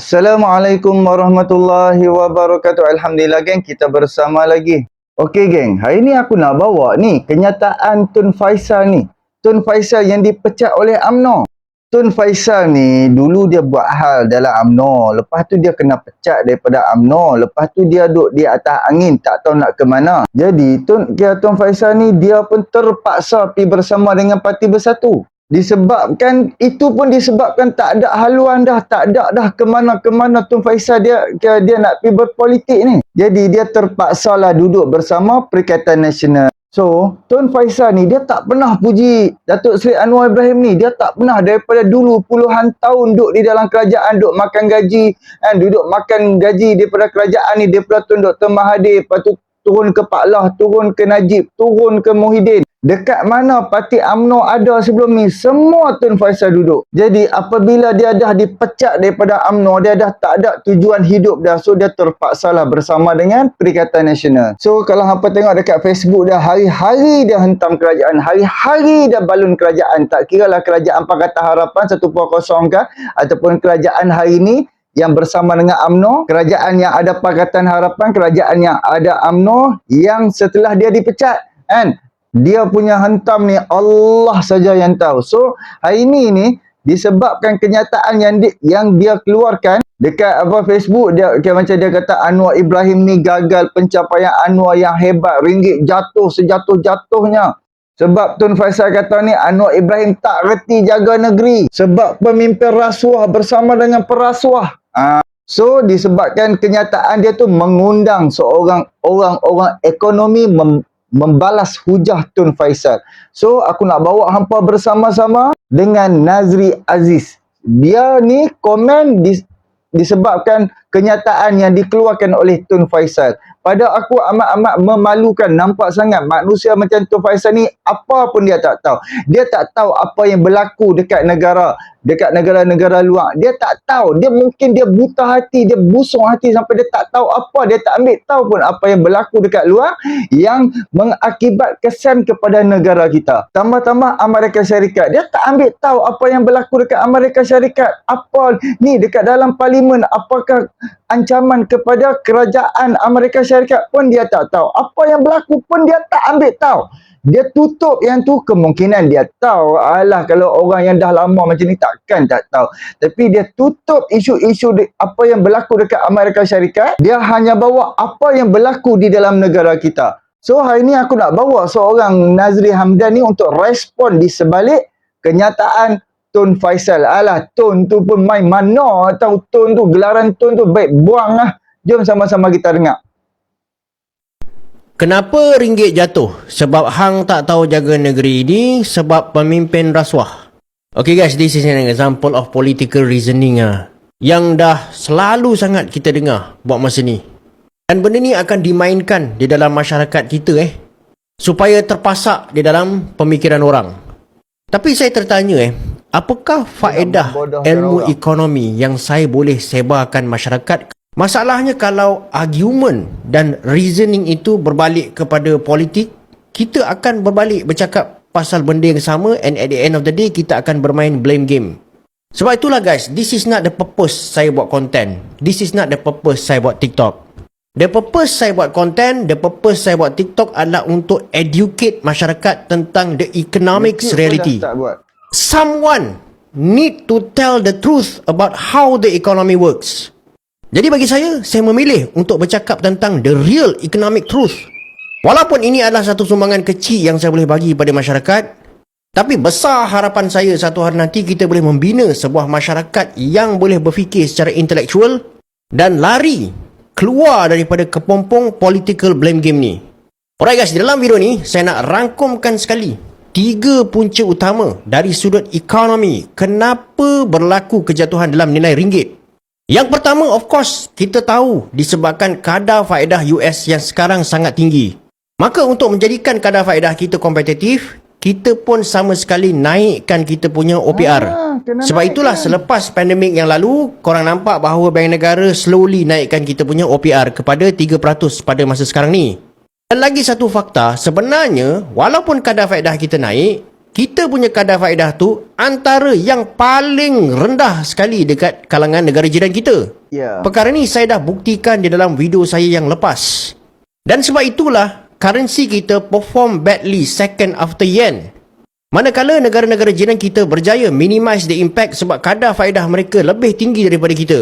Assalamualaikum warahmatullahi wabarakatuh. Alhamdulillah geng, kita bersama lagi. Okey geng, hari ni aku nak bawa ni kenyataan Tun Faisal ni. Tun Faisal yang dipecat oleh UMNO. Tun Faisal ni dulu dia buat hal dalam UMNO. Lepas tu dia kena pecat daripada UMNO. Lepas tu dia duduk di atas angin, tak tahu nak ke mana. Jadi Tun Faisal ni dia pun terpaksa pergi bersama dengan Parti Bersatu. Disebabkan tak ada haluan dah, tak ada dah ke mana Tun Faisal dia nak pergi berpolitik ni. Jadi dia terpaksalah duduk bersama Perikatan Nasional. So, Tun Faisal ni dia tak pernah puji Datuk Seri Anwar Ibrahim ni. Dia tak pernah daripada dulu puluhan tahun duduk di dalam kerajaan, duduk makan gaji, duduk makan gaji daripada kerajaan ni, daripada Tun Dr. Mahathir, lepas tu turun ke Pak Lah, turun ke Najib, turun ke Muhyiddin. Dekat mana parti UMNO ada sebelum ni, semua Tun Faisal duduk. Jadi apabila dia dah dipecat daripada UMNO, dia dah tak ada tujuan hidup dah. So dia terpaksalah bersama dengan Perikatan Nasional. So kalau hampa tengok dekat Facebook dia, hari-hari dia hentam kerajaan, hari-hari dia balun kerajaan. Tak kira lah kerajaan Pakatan Harapan 1.0 kah, ataupun kerajaan hari ni yang bersama dengan UMNO, kerajaan yang ada Pakatan Harapan, kerajaan yang ada UMNO, yang setelah dia dipecat, kan? Dia punya hentam ni Allah saja yang tahu. So hari ni disebabkan kenyataan yang dia keluarkan dekat Facebook, dia macam dia kata Anwar Ibrahim ni gagal, pencapaian Anwar yang hebat, ringgit jatuh sejatuh-jatuhnya. Sebab Tun Faisal kata ni Anwar Ibrahim tak reti jaga negeri, sebab pemimpin rasuah bersama dengan perasuah. So disebabkan kenyataan dia tu mengundang seorang orang ekonomi membalas hujah Tun Faisal. So aku nak bawa hampa bersama-sama dengan Nazri Aziz. Dia ni komen disebabkan kenyataan yang dikeluarkan oleh Tun Faisal. Pada aku amat-amat memalukan. Nampak sangat manusia macam Tun Faisal ni apa pun dia tak tahu. Dia tak tahu apa yang berlaku dekat negara-negara luar. Dia tak tahu. Dia mungkin dia buta hati, dia busung hati sampai dia tak tahu apa. Dia tak ambil tahu pun apa yang berlaku dekat luar yang mengakibat kesan kepada negara kita. Tambah-tambah Amerika Syarikat. Dia tak ambil tahu apa yang berlaku dekat Amerika Syarikat. Apa ni dekat dalam parlimen, apakah ancaman kepada kerajaan Amerika Syarikat pun dia tak tahu. Apa yang berlaku pun dia tak ambil tahu. Dia tutup yang tu, kemungkinan dia tahu. Alah, kalau orang yang dah lama macam ni takkan tak tahu. Tapi dia tutup isu-isu apa yang berlaku dekat Amerika Syarikat. Dia hanya bawa apa yang berlaku di dalam negara kita. So hari ni aku nak bawa seorang Nazri Hamdan ni untuk respon di sebalik kenyataan Tun Faisal. Alah, Tun tu pun main mana tahu Tun tu, gelaran Tun tu baik buang lah. Jom sama-sama kita dengar. Kenapa ringgit jatuh? Sebab hang tak tahu jaga negeri ni, sebab pemimpin rasuah. Okay guys, this is an example of political reasoning yang dah selalu sangat kita dengar buat masa ni. Dan benda ni akan dimainkan di dalam masyarakat kita supaya terpasak di dalam pemikiran orang. Tapi saya tertanya apakah faedah ilmu ekonomi yang saya boleh sebarkan masyarakat? Masalahnya kalau argument dan reasoning itu berbalik kepada politik, kita akan berbalik bercakap pasal benda yang sama, and at the end of the day kita akan bermain blame game. Sebab itulah guys, this is not the purpose saya buat content. This is not the purpose saya buat TikTok. The purpose saya buat content, the purpose saya buat TikTok adalah untuk educate masyarakat tentang the economics reality. Someone need to tell the truth about how the economy works. Jadi bagi saya memilih untuk bercakap tentang the real economic truth. Walaupun ini adalah satu sumbangan kecil yang saya boleh bagi pada masyarakat, tapi besar harapan saya satu hari nanti kita boleh membina sebuah masyarakat yang boleh berfikir secara intelektual dan lari keluar daripada kepompong political blame game ni. Alright guys, di dalam video ni saya nak rangkumkan sekali 3 punca utama dari sudut ekonomi kenapa berlaku kejatuhan dalam nilai ringgit. Yang pertama, of course, kita tahu disebabkan kadar faedah US yang sekarang sangat tinggi. Maka untuk menjadikan kadar faedah kita kompetitif, kita pun sama sekali naikkan kita punya OPR. Sebab itulah selepas pandemik yang lalu, korang nampak bahawa Bank Negara slowly naikkan kita punya OPR kepada 3% pada masa sekarang ni. Dan lagi satu fakta, sebenarnya walaupun kadar faedah kita naik, kita punya kadar faedah tu antara yang paling rendah sekali dekat kalangan negara jiran kita. Ya. Perkara ni saya dah buktikan di dalam video saya yang lepas. Dan sebab itulah currency kita perform badly second after yen. Manakala negara-negara jiran kita berjaya minimize the impact sebab kadar faedah mereka lebih tinggi daripada kita.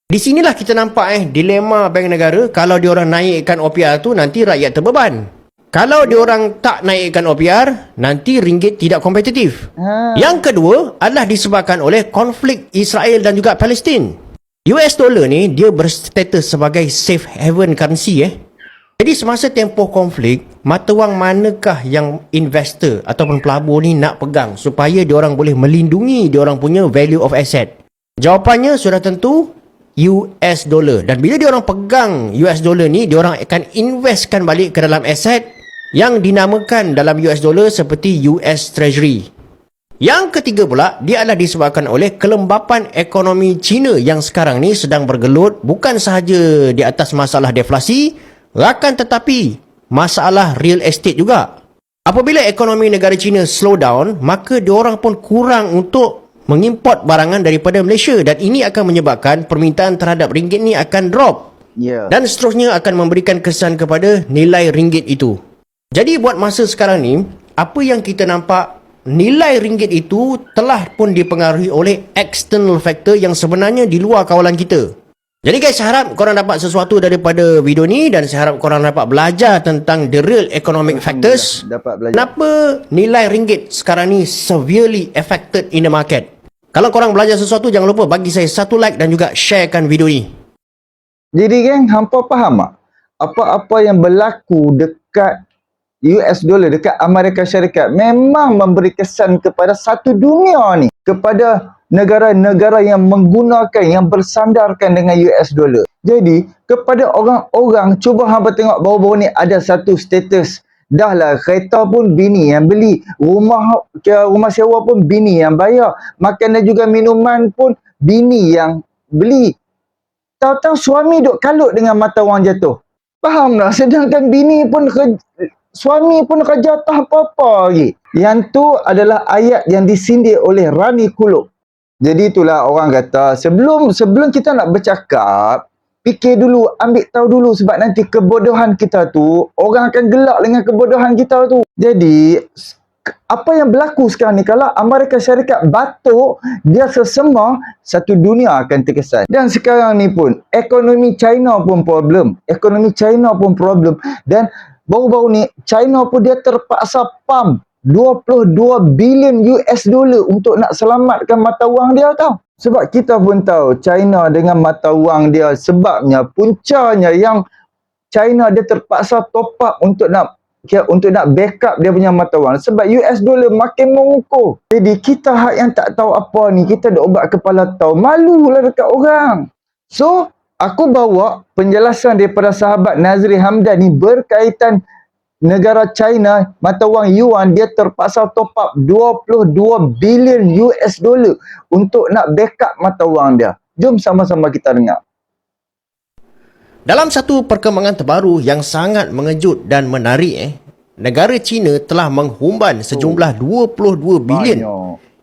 Di sinilah kita nampak dilema bank negara. Kalau diorang naikkan OPR tu nanti rakyat terbeban. Kalau diorang tak naikkan OPR, nanti ringgit tidak kompetitif. Yang kedua adalah disebabkan oleh konflik Israel dan juga Palestin. US dollar ni dia berstatus sebagai safe haven currency. Jadi semasa tempoh konflik, mata wang manakah yang investor ataupun pelabur ni nak pegang supaya diorang boleh melindungi diorang punya value of asset? Jawapannya sudah tentu US dollar. Dan bila diorang pegang US dollar ni, diorang akan investkan balik ke dalam aset yang dinamakan dalam US dollar seperti US Treasury. Yang ketiga pula, dia adalah disebabkan oleh kelembapan ekonomi China yang sekarang ni sedang bergelut bukan sahaja di atas masalah deflasi, akan tetapi masalah real estate juga. Apabila ekonomi negara China slow down, maka diorang pun kurang untuk mengimport barangan daripada Malaysia dan ini akan menyebabkan permintaan terhadap ringgit ni akan drop. Ya. Dan seterusnya akan memberikan kesan kepada nilai ringgit itu. Jadi buat masa sekarang ni, apa yang kita nampak, nilai ringgit itu telah pun dipengaruhi oleh external factor yang sebenarnya di luar kawalan kita. Jadi guys, saya harap korang dapat sesuatu daripada video ni dan saya harap korang dapat belajar tentang the real economic factors. Dapat belajar. Kenapa nilai ringgit sekarang ni severely affected in the market. Kalau korang belajar sesuatu, jangan lupa bagi saya satu like dan juga sharekan video ni. Jadi geng, hampa faham tak? Apa-apa yang berlaku dekat US dollar, dekat Amerika Syarikat memang memberi kesan kepada satu dunia ni. Kepada negara-negara yang menggunakan, yang bersandarkan dengan US dollar. Jadi, kepada orang-orang, cuba hampa tengok bawah-bawah ni ada satu status. Dah lah, kereta pun bini yang beli. Rumah sewa pun bini yang bayar. Makanan juga minuman pun bini yang beli. Tahu-tahu suami duk kalut dengan mata wang jatuh. Faham tak? Sedangkan bini pun suami pun kerja tak apa-apa lagi. Yang tu adalah ayat yang disindir oleh Rani Kulub. Jadi itulah orang kata, sebelum kita nak bercakap, fikir dulu, ambil tahu dulu sebab nanti kebodohan kita tu, orang akan gelak dengan kebodohan kita tu. Jadi, apa yang berlaku sekarang ni, kalau Amerika Syarikat batuk, dia sesama, satu dunia akan terkesan. Dan sekarang ni pun, ekonomi China pun problem. Dan baru-baru ni, China pun dia terpaksa pump 22 bilion US dollar untuk nak selamatkan mata wang dia tau. Sebab kita pun tahu China dengan mata wang dia, sebabnya puncanya yang China dia terpaksa top up untuk nak backup dia punya mata wang sebab US dollar makin mengukuh. Jadi kita yang tak tahu apa ni, kita dah ubat kepala tahu, malulah dekat orang. So aku bawa penjelasan daripada sahabat Nazri Hamdan ni berkaitan negara China, mata wang yuan dia terpaksa top up 22 bilion US dollar untuk nak backup mata wang dia. Jom sama-sama kita dengar. Dalam satu perkembangan terbaru yang sangat mengejut dan menarik, negara China telah menghumban sejumlah 22 bilion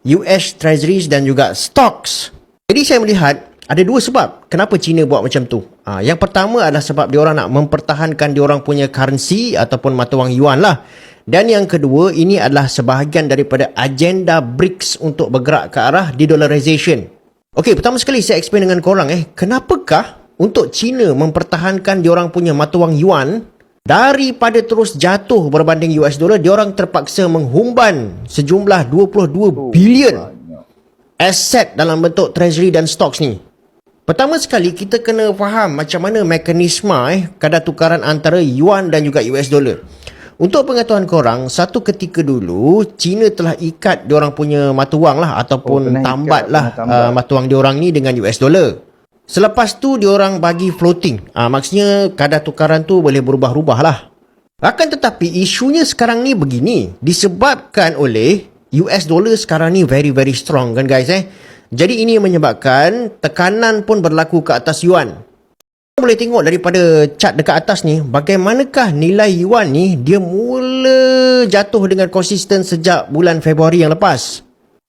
US Treasuries dan juga stocks. Jadi saya melihat ada dua sebab kenapa China buat macam tu. Yang pertama adalah sebab diorang nak mempertahankan diorang punya currency ataupun mata wang yuan lah. Dan yang kedua, ini adalah sebahagian daripada agenda BRICS untuk bergerak ke arah de-dollarization. Okey, pertama sekali saya explain dengan korang kenapakah untuk China mempertahankan diorang punya mata wang yuan daripada terus jatuh berbanding US dollar, diorang terpaksa menghumban sejumlah 22 bilion aset dalam bentuk treasury dan stocks ni. Pertama sekali, kita kena faham macam mana mekanisme kadar tukaran antara yuan dan juga US dollar. Untuk pengetahuan korang, satu ketika dulu China telah ikat diorang punya mata wang lah ataupun tambat lah mata wang diorang ni dengan US dollar. Selepas tu diorang bagi floating. Maksudnya kadar tukaran tu boleh berubah-ubah lah. Akan tetapi isunya sekarang ni begini, disebabkan oleh US dollar sekarang ni very very strong kan guys. Jadi ini menyebabkan tekanan pun berlaku ke atas yuan. boleh tengok daripada chart dekat atas ni, bagaimanakah nilai yuan ni dia mula jatuh dengan konsisten sejak bulan Februari yang lepas.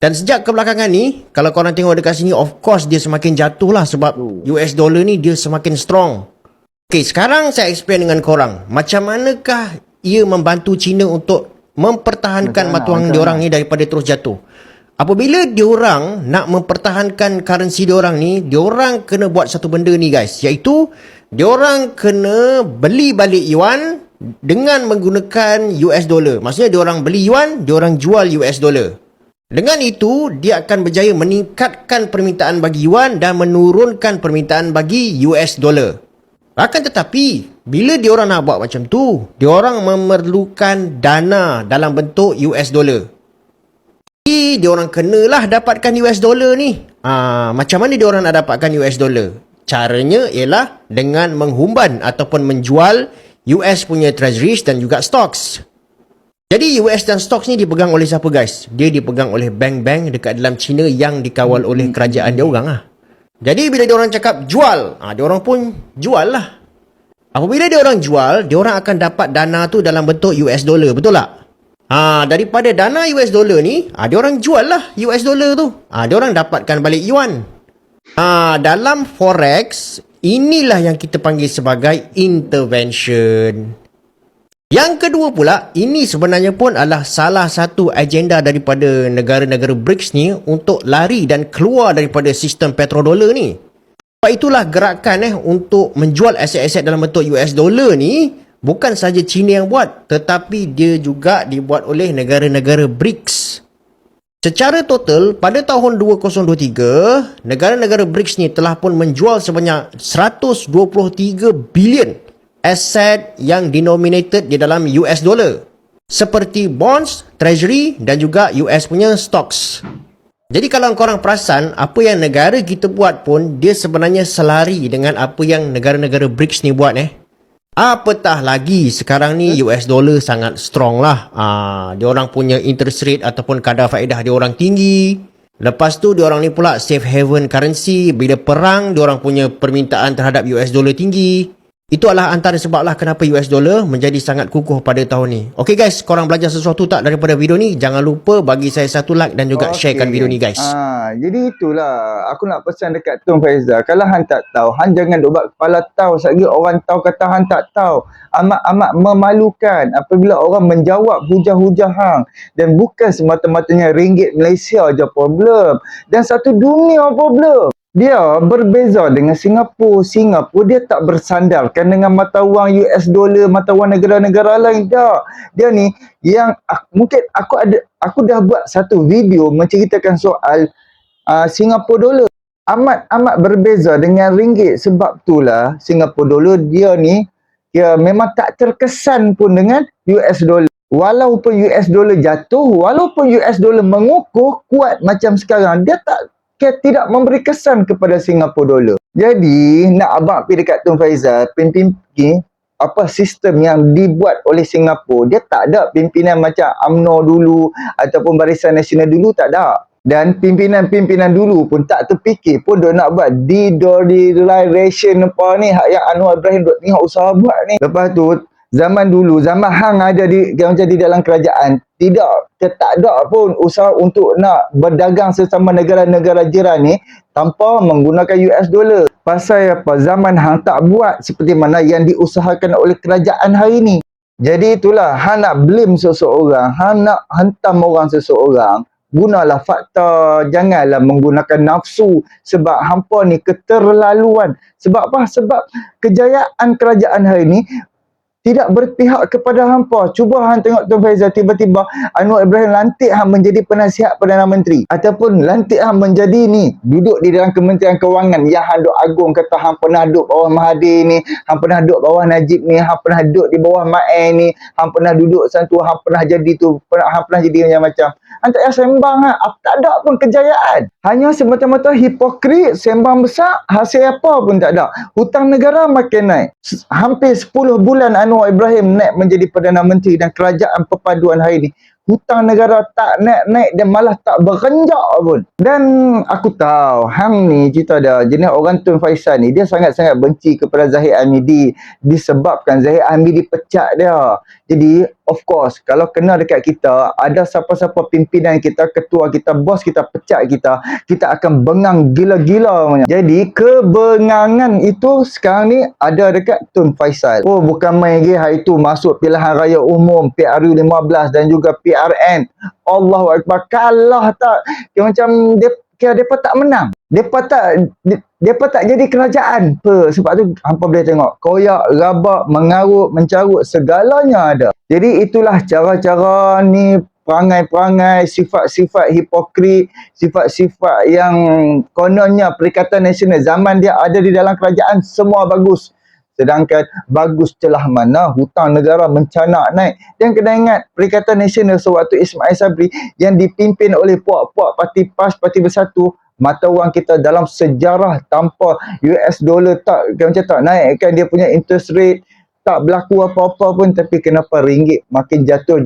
Dan sejak kebelakangan ni, kalau korang tengok dekat sini, of course dia semakin jatuh lah sebab US dollar ni dia semakin strong. Okay, sekarang saya explain dengan korang, macam manakah ia membantu China untuk mempertahankan matuang diorang ni daripada terus jatuh. Apabila diorang nak mempertahankan currency diorang ni, diorang kena buat satu benda ni guys, iaitu diorang kena beli balik yuan dengan menggunakan US dollar. Maksudnya diorang beli yuan, diorang jual US dollar. Dengan itu, dia akan berjaya meningkatkan permintaan bagi yuan dan menurunkan permintaan bagi US dollar. Akan tetapi, bila diorang nak buat macam tu, diorang memerlukan dana dalam bentuk US dollar. Jadi, diorang kenalah dapatkan US dollar ni. Macam mana diorang nak dapatkan US dollar? Caranya ialah dengan menghumban ataupun menjual US punya treasuries dan juga stocks. Jadi US dan stocks ni dipegang oleh siapa guys? Dia dipegang oleh bank-bank dekat dalam China yang dikawal oleh kerajaan dia orang lah. Jadi bila diorang cakap jual, diorang pun jual lah. Apabila diorang jual, diorang akan dapat dana tu dalam bentuk US dollar, betul tak? Daripada dana US dollar ni, diorang jual lah US dollar tu. Diorang dapatkan balik yuan. Dalam forex, inilah yang kita panggil sebagai intervention. Yang kedua pula, ini sebenarnya pun adalah salah satu agenda daripada negara-negara BRICS ni untuk lari dan keluar daripada sistem petrodolar ni. Sebab itulah gerakan untuk menjual aset-aset dalam bentuk US dollar ni bukan saja China yang buat, tetapi dia juga dibuat oleh negara-negara BRICS. Secara total, pada tahun 2023, negara-negara BRICS ni telah pun menjual sebanyak 123 bilion aset yang denominated di dalam US dollar. Seperti bonds, treasury dan juga US punya stocks. Jadi kalau korang perasan, apa yang negara kita buat pun, dia sebenarnya selari dengan apa yang negara-negara BRICS ni buat Apatah lagi sekarang ni US dollar sangat strong lah. Diorang punya interest rate ataupun kadar faedah diorang tinggi. Lepas tu diorang ni pula safe haven currency. Bila perang, diorang punya permintaan terhadap US dollar tinggi. Itu adalah antara sebab lah kenapa US dollar menjadi sangat kukuh pada tahun ni. Okay guys, korang belajar sesuatu tak daripada video ni? Jangan lupa bagi saya satu like dan juga sharekan video ni guys. Jadi itulah aku nak pesan dekat Tun Faizal. Kalau hang tak tahu, hang jangan duk buat kepala tahu. Satgi orang tahu kata hang tak tahu. Amat-amat memalukan apabila orang menjawab hujah-hujah hang. Dan bukan semata-matanya ringgit Malaysia je problem. Dan satu dunia problem. Dia berbeza dengan Singapura. Singapura dia tak bersandarkan dengan mata wang US dollar, mata wang negara-negara lain. Tak. Dia ni yang mungkin aku dah buat satu video menceritakan soal Singapura dollar. Amat berbeza dengan ringgit. Sebab itulah Singapura dollar dia ni memang tak terkesan pun dengan US dollar. Walaupun US dollar jatuh, walaupun US dollar mengukuh kuat macam sekarang, dia tidak memberi kesan kepada Singapura dollar. Jadi, nak abang pergi dekat Tun Faizal, sistem yang dibuat oleh Singapura, dia tak ada pimpinan macam UMNO dulu ataupun Barisan Nasional dulu, tak ada. Dan pimpinan-pimpinan dulu pun tak terfikir pun dia nak buat de-dollarization apa ni, yang Anwar Ibrahim duk tengok usaha buat ni. Lepas tu, zaman dulu, zaman hang ada di dalam kerajaan, tak ada pun usaha untuk nak berdagang sesama negara-negara jiran ni tanpa menggunakan US dollar. Pasal apa? Zaman hang tak buat seperti mana yang diusahakan oleh kerajaan hari ni. Jadi itulah, hang nak blame seseorang, hang nak hantam orang seseorang, gunalah fakta, janganlah menggunakan nafsu. Sebab hampa ni keterlaluan. Sebab apa? Sebab kejayaan kerajaan hari ni tidak berpihak kepada hampa. Cuba hang tengok Tun Faizal, tiba-tiba Anwar Ibrahim lantik hang menjadi penasihat Perdana Menteri. Ataupun lantik hang menjadi ni, duduk di dalam Kementerian Kewangan yang hang duk agung kata hang pernah duduk bawah Mahathir ni, hang pernah duduk bawah Najib ni, hang pernah duduk di bawah Mae ni, hang pernah duduk santu, hang pernah jadi tu, hang pernah jadi macam-macam. Hang tak payah sembang tak ada pun kejayaan. Hanya semata-mata hipokrit, sembang besar, hasil apa pun tak ada. Hutang negara makin naik. Hampir 10 bulan Anwar Ibrahim naik menjadi Perdana Menteri dan kerajaan perpaduan hari ni hutang negara tak naik-naik dan malah tak berenjak pun. Dan aku tahu hang ni cerita dia, jenis orang Tun Faisal ni dia sangat-sangat benci kepada Zahid Hamidi disebabkan Zahid Hamidi pecat dia. Jadi of course kalau kena dekat kita, ada siapa-siapa pimpinan kita, ketua kita, bos kita pecat kita, kita akan bengang gila-gila punya. Jadi kebengangan itu sekarang ni ada dekat Tun Faisal. Oh bukan main lagi, hari tu masuk pilihan raya umum PRU 15 dan juga PRN. Allahu Akbar, kalah tak. Kira macam dia depa tak menang. Depa tak jadi kerajaan. Sebab tu hampa boleh tengok koyak, rabak, mengarut, mencarut, segalanya ada. Jadi itulah cara-cara ni, perangai-perangai, sifat-sifat hipokrit, sifat-sifat yang kononnya Perikatan Nasional zaman dia ada di dalam kerajaan semua bagus. Sedangkan bagus celah mana hutang negara mencanak naik. Dan kena ingat Perikatan Nasional sewaktu Ismail Sabri yang dipimpin oleh puak-puak parti PAS, Parti Bersatu, mata wang kita dalam sejarah tanpa US dollar tak macam tak naikkan dia punya interest rate, tak berlaku apa-apa pun, tapi kenapa ringgit makin jatuh.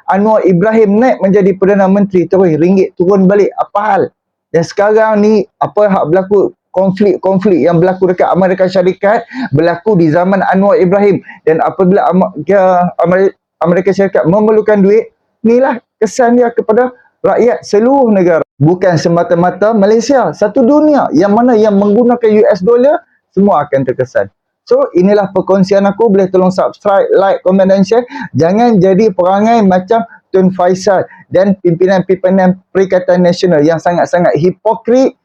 Anwar Ibrahim naik menjadi Perdana Menteri, terus ringgit turun balik. Apa hal? Dan sekarang ni apa hak berlaku? Konflik yang berlaku dekat Amerika Syarikat berlaku di zaman Anwar Ibrahim. Dan apabila Amerika Syarikat memerlukan duit, inilah kesan dia kepada rakyat seluruh negara. Bukan semata-mata Malaysia, satu dunia yang mana yang menggunakan US dollar semua akan terkesan. So inilah perkongsian aku. Boleh tolong subscribe, like, komen dan share. Jangan jadi perangai macam Tun Faisal dan pimpinan-pimpinan Perikatan Nasional yang sangat-sangat hipokrit.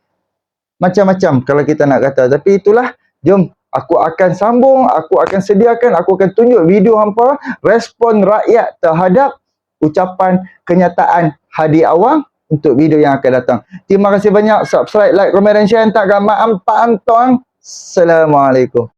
Macam-macam kalau kita nak kata. Tapi itulah, jom aku akan sambung, aku akan sediakan, aku akan tunjuk video hampa respon rakyat terhadap ucapan kenyataan Hadi Awang untuk video yang akan datang. Terima kasih banyak. Subscribe, like, komen dan share. Tak maaf, Assalamualaikum.